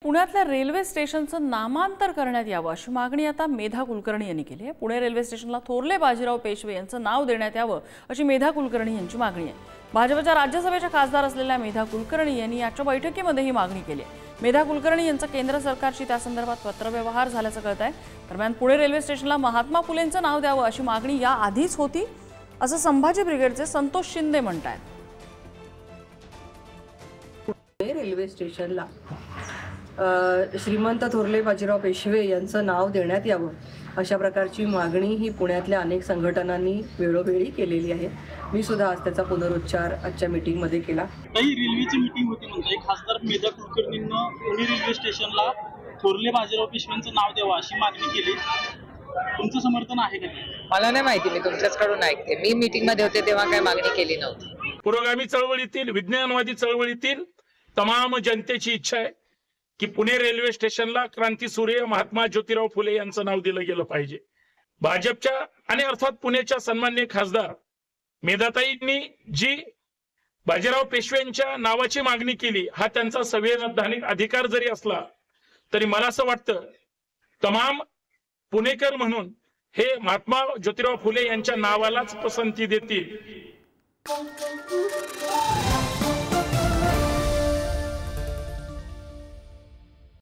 पुण्यातल्या रेल्वे स्टेशनचं नामांतर करण्यात यावं अशी मागणी आता मेधा कुलकर्णी यांनी केली आहे। पुणे रेल्वे स्टेशनला थोरले बाजीराव पेशवे यांचं नाव देण्यात यावं अशी मेधा कुलकर्णी यांची मागणी आहे। भाजपच्या राज्यसभेच्या खासदार असलेल्या मेधा कुलकर्णी यांनी आजच्या बैठकीमध्ये ही मागणी केली आहे। मेधा कुलकर्णी यांचं केंद्र सरकारशी त्या संदर्भात पत्रव्यवहार झाल्याचं कळत आहे। दरम्यान पुणे रेल्वे स्टेशनला महात्मा फुलेंचं नाव द्यावं अशी मागणी या आधीच होती असं संभाजी ब्रिगेडचे संतोष शिंदे म्हणतात। रेल्वे स्टेशनला श्रीमंत थोरले बाजीराव पेशवे यांचं नाव देण्यात यावं अशा प्रकारची मागणी ही पुण्यातल्या अनेक संघटनांनी वेळोवेळी केलेली आहे। मी सुद्धा आज त्याचा पुनरुच्चार आजच्या मीटिंगमध्ये केला। काही रेल्वेची मीटिंग होती म्हणजे खासदार मेधा कुलकर्णींना पुणे रेल्वे स्टेशनला थोरले बाजीराव पेशव्यांचं नाव द्यावं अशी मागणी केली। तुमचं समर्थन आहे का? मला नाही माहिती, मी तुमच्याचकडून ऐकते। मी मीटिंग मध्ये होते तेव्हा काही मागणी केली नव्हती। पुरोगामी चळवळीतील विज्ञानवादी चळवळीतील तमाम जनतेची इच्छा आहे की पुणे रेल्वे स्टेशनला क्रांतीसूर्य महात्मा ज्योतिराव फुले यांचं नाव दिलं गेलं पाहिजे। भाजपच्या आणि अर्थात पुण्याच्या सन्माननीय खासदार मेधाताईंनी जी बाजीराव पेशव्यांच्या नावाची मागणी केली हा त्यांचा संवैधानिक अधिकार जरी असला तरी मला असं वाटतं तमाम पुणेकर म्हणून हे महात्मा ज्योतिराव फुले यांच्या नावालाच पसंती देतील।